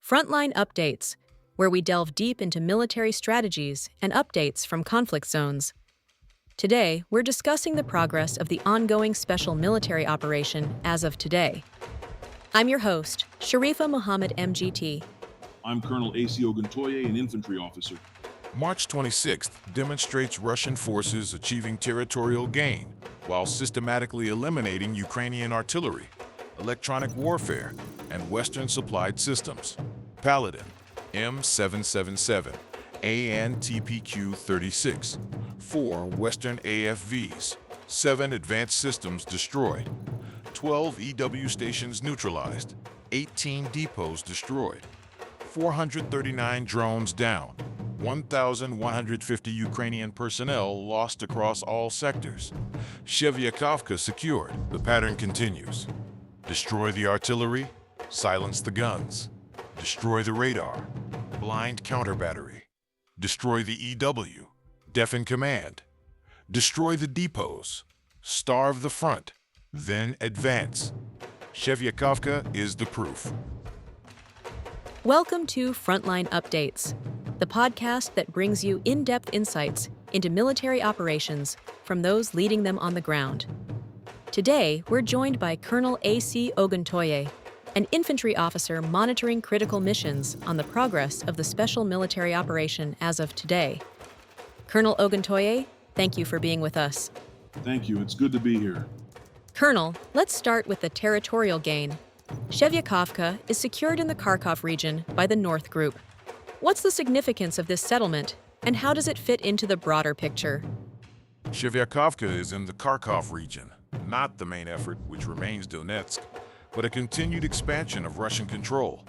Frontline Updates, where we delve deep into military strategies and updates from conflict zones. Today, we're discussing the progress of the ongoing special military operation as of today. I'm your host, Sharifa Mohammed MGT. I'm Colonel AUC3I, an infantry officer. March 26th demonstrates Russian forces achieving territorial gain while systematically eliminating Ukrainian artillery, electronic warfare, and Western-supplied systems. Paladin, M777, AN/TPQ-36, 4 Western AFVs, 7 advanced systems destroyed, 12 EW stations neutralized, 18 depots destroyed, 439 drones down, 1,150 Ukrainian personnel lost across all sectors. Shevyakovka secured. The pattern continues. Destroy the artillery, silence the guns. Destroy the radar, blind counter battery. Destroy the EW, deafen command. Destroy the depots, starve the front, then advance. Shevyakovka is the proof. Welcome to Frontline Updates, the podcast that brings you in-depth insights into military operations from those leading them on the ground. Today, we're joined by Colonel AUC3I, an infantry officer monitoring critical missions on the progress of the special military operation as of today. Colonel AUC3I, thank you for being with us. Thank you, it's good to be here. Colonel, let's start with the territorial gain. Shevyakovka is secured in the Kharkov region by the North Group. What's the significance of this settlement, and how does it fit into the broader picture? Shevyakovka is in the Kharkov region, not the main effort, which remains Donetsk, but a continued expansion of Russian control.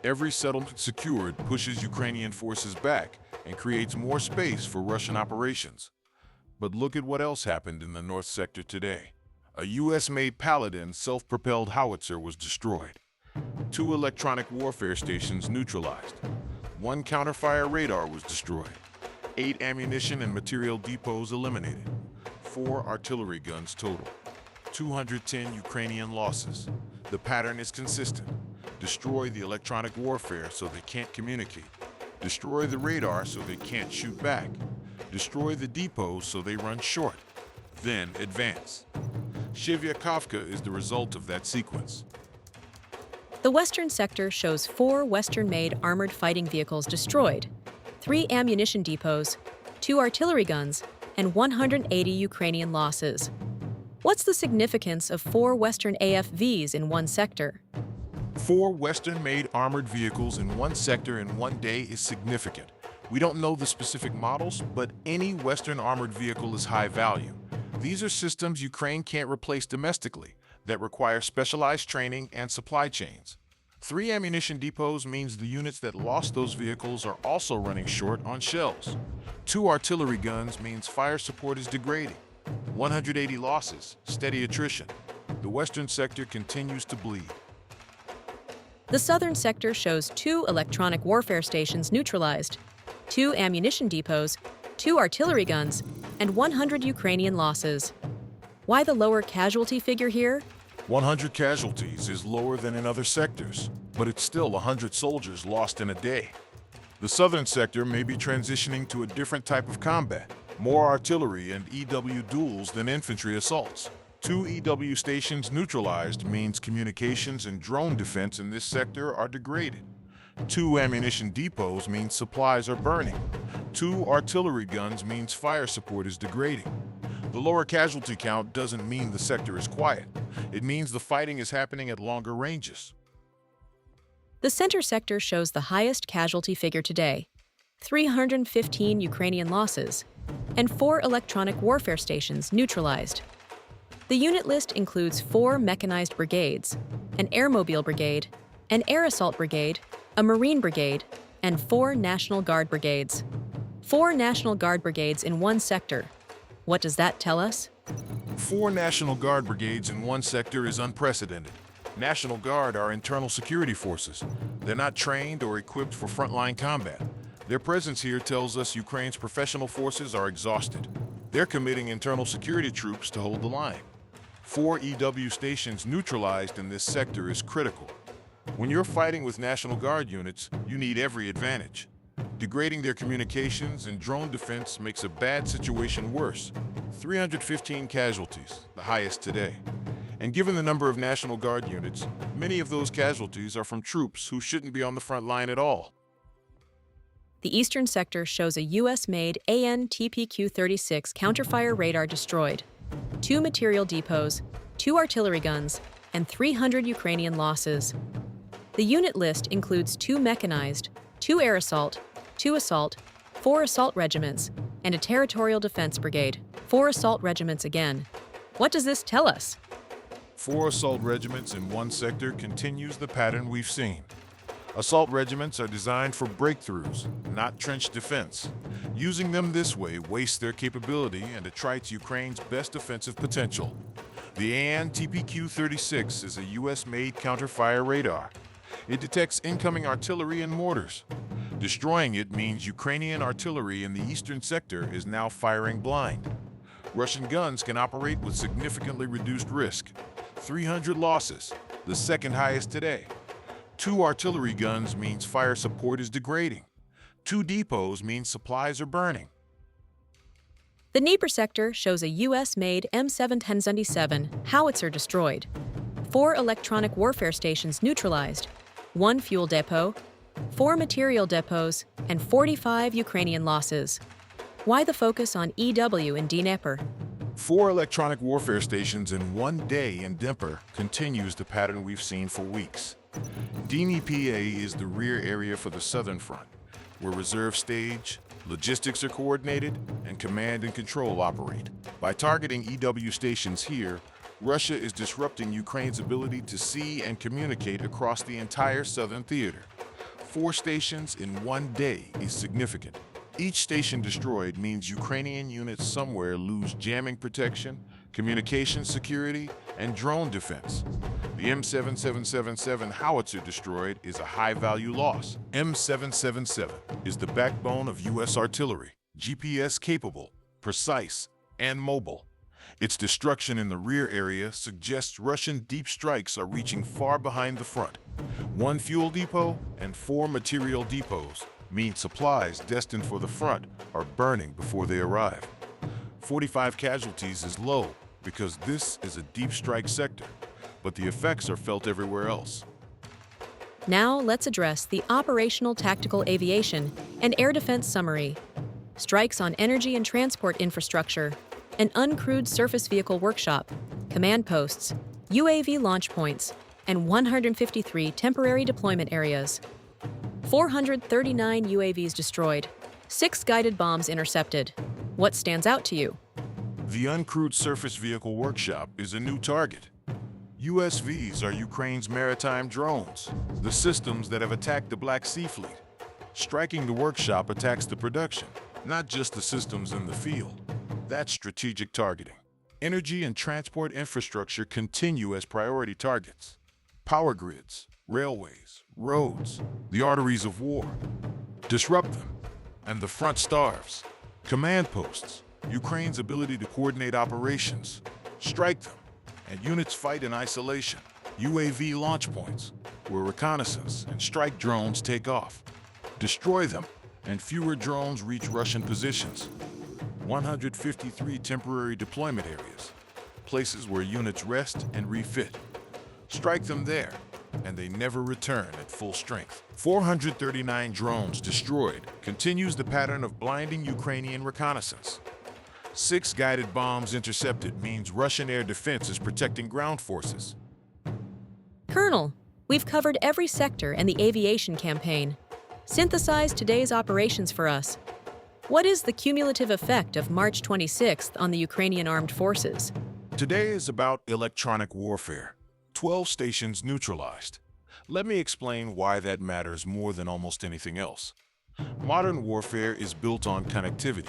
Every settlement secured pushes Ukrainian forces back and creates more space for Russian operations. But look at what else happened in the North Sector today. A US-made Paladin self-propelled howitzer was destroyed. 2 electronic warfare stations neutralized. 1 counterfire radar was destroyed. 8 ammunition and material depots eliminated. 4 artillery guns total. 210 Ukrainian losses. The pattern is consistent. Destroy the electronic warfare so they can't communicate. Destroy the radar so they can't shoot back. Destroy the depots so they run short. Then advance. Shevyakovka is the result of that sequence. The Western sector shows 4 Western-made armored fighting vehicles destroyed, 3 ammunition depots, 2 artillery guns, and 180 Ukrainian losses. What's the significance of 4 Western AFVs in one sector? 4 Western-made armored vehicles in one sector in one day is significant. We don't know the specific models, but any Western armored vehicle is high value. These are systems Ukraine can't replace domestically that require specialized training and supply chains. 3 ammunition depots means the units that lost those vehicles are also running short on shells. 2 artillery guns means fire support is degrading. 180 losses, steady attrition. The Western sector continues to bleed. The Southern sector shows 2 electronic warfare stations neutralized, 2 ammunition depots, 2 artillery guns, and 100 Ukrainian losses. Why the lower casualty figure here? 100 casualties is lower than in other sectors, but it's still 100 soldiers lost in a day. The Southern sector may be transitioning to a different type of combat, more artillery and EW duels than infantry assaults. 2 EW stations neutralized means communications and drone defense in this sector are degraded. 2 ammunition depots means supplies are burning. 2 artillery guns means fire support is degrading. The lower casualty count doesn't mean the sector is quiet. It means the fighting is happening at longer ranges. The center sector shows the highest casualty figure today, 315 Ukrainian losses, and 4 electronic warfare stations neutralized. The unit list includes 4 mechanized brigades, an airmobile brigade, an air assault brigade, a marine brigade, and 4 National Guard brigades. 4 National Guard brigades in one sector. What does that tell us? 4 National Guard brigades in one sector is unprecedented. National Guard are internal security forces. They're not trained or equipped for frontline combat. Their presence here tells us Ukraine's professional forces are exhausted. They're committing internal security troops to hold the line. 4 EW stations neutralized in this sector is critical. When you're fighting with National Guard units, you need every advantage. Degrading their communications and drone defense makes a bad situation worse. 315 casualties, the highest today. And given the number of National Guard units, many of those casualties are from troops who shouldn't be on the front line at all. The eastern sector shows a U.S.-made AN/TPQ-36 counterfire radar destroyed, 2 material depots, 2 artillery guns, and 300 Ukrainian losses. The unit list includes 2 mechanized, 2 air assault, 2 assault, 4 assault regiments, and a territorial defense brigade. 4 assault regiments again. What does this tell us? 4 assault regiments in one sector continues the pattern we've seen. Assault regiments are designed for breakthroughs, not trench defense. Using them this way wastes their capability and attrites Ukraine's best offensive potential. The AN/TPQ-36 is a US-made counterfire radar. It detects incoming artillery and mortars. Destroying it means Ukrainian artillery in the eastern sector is now firing blind. Russian guns can operate with significantly reduced risk. 300 losses, the second highest today. 2 artillery guns means fire support is degrading. 2 depots means supplies are burning. The Dnepr sector shows a U.S.-made M777 howitzer destroyed, 4 electronic warfare stations neutralized, 1 fuel depot, 4 material depots, and 45 Ukrainian losses. Why the focus on EW in Dnepr? 4 electronic warfare stations in one day in Dnepr continues the pattern we've seen for weeks. Dnepr is the rear area for the southern front, where reserve stage, logistics are coordinated, and command and control operate. By targeting EW stations here, Russia is disrupting Ukraine's ability to see and communicate across the entire southern theater. 4 stations in one day is significant. Each station destroyed means Ukrainian units somewhere lose jamming protection, communication security, and drone defense. The M7777 howitzer destroyed is a high-value loss. M777 is the backbone of U.S. artillery, GPS-capable, precise, and mobile. Its destruction in the rear area suggests Russian deep strikes are reaching far behind the front. 1 fuel depot and 4 material depots mean supplies destined for the front are burning before they arrive. 45 casualties is low because this is a deep strike sector, but the effects are felt everywhere else. Now let's address the operational tactical aviation and air defense summary. Strikes on energy and transport infrastructure, an uncrewed surface vehicle workshop, command posts, UAV launch points, and 153 temporary deployment areas. 439 UAVs destroyed, 6 guided bombs intercepted. What stands out to you? The uncrewed surface vehicle workshop is a new target. USVs are Ukraine's maritime drones, the systems that have attacked the Black Sea Fleet. Striking the workshop attacks the production, not just the systems in the field. That's strategic targeting. Energy and transport infrastructure continue as priority targets. Power grids, railways, roads, the arteries of war. Disrupt them, and the front starves. Command posts, Ukraine's ability to coordinate operations. Strike them, and units fight in isolation. UAV launch points, where reconnaissance and strike drones take off. Destroy them, and fewer drones reach Russian positions. 153 temporary deployment areas, places where units rest and refit. Strike them there, and they never return at full strength. 439 drones destroyed continues the pattern of blinding Ukrainian reconnaissance. 6 guided bombs intercepted means Russian air defense is protecting ground forces. Colonel, we've covered every sector and the aviation campaign. Synthesize today's operations for us. What is the cumulative effect of March 26th on the Ukrainian armed forces? Today is about electronic warfare. 12 stations neutralized. Let me explain why that matters more than almost anything else. Modern warfare is built on connectivity.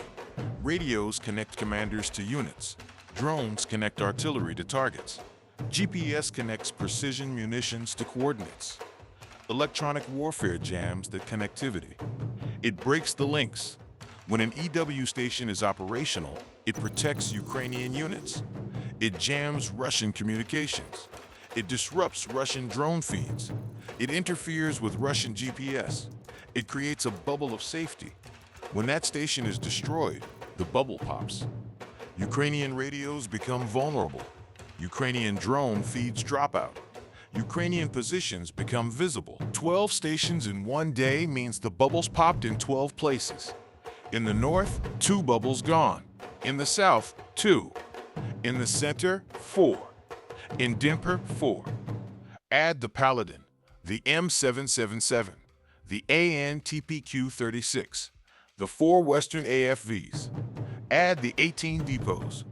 Radios connect commanders to units. Drones connect artillery to targets. GPS connects precision munitions to coordinates. Electronic warfare jams the connectivity. It breaks the links. When an EW station is operational, it protects Ukrainian units. It jams Russian communications. It disrupts Russian drone feeds. It interferes with Russian GPS. It creates a bubble of safety. When that station is destroyed, the bubble pops. Ukrainian radios become vulnerable. Ukrainian drone feeds drop out. Ukrainian positions become visible. 12 stations in one day means the bubbles popped in 12 places. In the north, 2 bubbles gone. In the south, 2. In the center, 4. In Dnepr, 4. Add the Paladin, the M777, the AN-TPQ-36, the 4 Western AFVs. Add the 18 depots.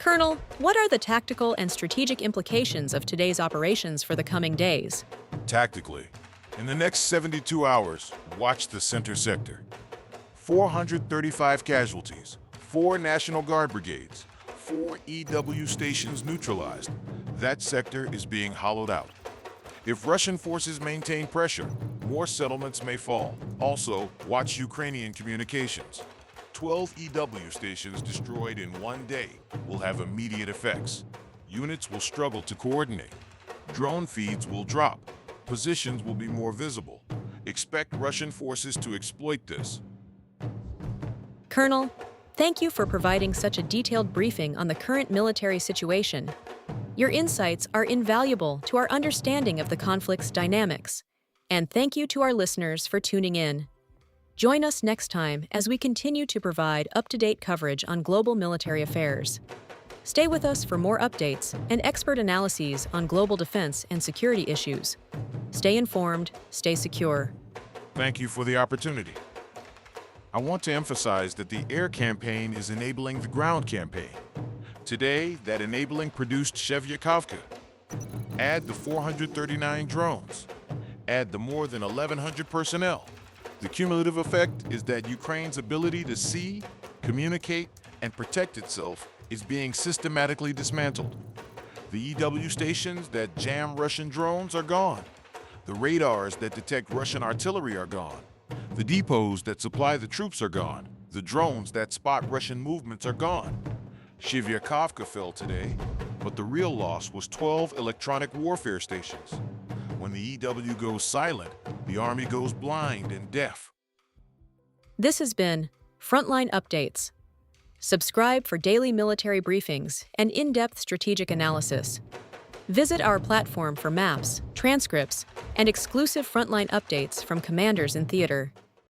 Colonel, what are the tactical and strategic implications of today's operations for the coming days? Tactically, in the next 72 hours, watch the center sector. 435 casualties, 4 National Guard brigades, 4 EW stations neutralized. That sector is being hollowed out. If Russian forces maintain pressure, more settlements may fall. Also, watch Ukrainian communications. 12 EW stations destroyed in one day will have immediate effects. Units will struggle to coordinate. Drone feeds will drop. Positions will be more visible. Expect Russian forces to exploit this. Colonel, thank you for providing such a detailed briefing on the current military situation. Your insights are invaluable to our understanding of the conflict's dynamics. And thank you to our listeners for tuning in. Join us next time as we continue to provide up-to-date coverage on global military affairs. Stay with us for more updates and expert analyses on global defense and security issues. Stay informed, stay secure. Thank you for the opportunity. I want to emphasize that the air campaign is enabling the ground campaign. Today, that enabling produced Shevyakovka. Add the 439 drones. Add the more than 1,100 personnel. The cumulative effect is that Ukraine's ability to see, communicate, and protect itself is being systematically dismantled. The EW stations that jam Russian drones are gone. The radars that detect Russian artillery are gone. The depots that supply the troops are gone. The drones that spot Russian movements are gone. Shevyakovka fell today, but the real loss was 12 electronic warfare stations. When the EW goes silent, the army goes blind and deaf. This has been Frontline Updates. Subscribe for daily military briefings and in-depth strategic analysis. Visit our platform for maps, transcripts, and exclusive frontline updates from commanders in theater.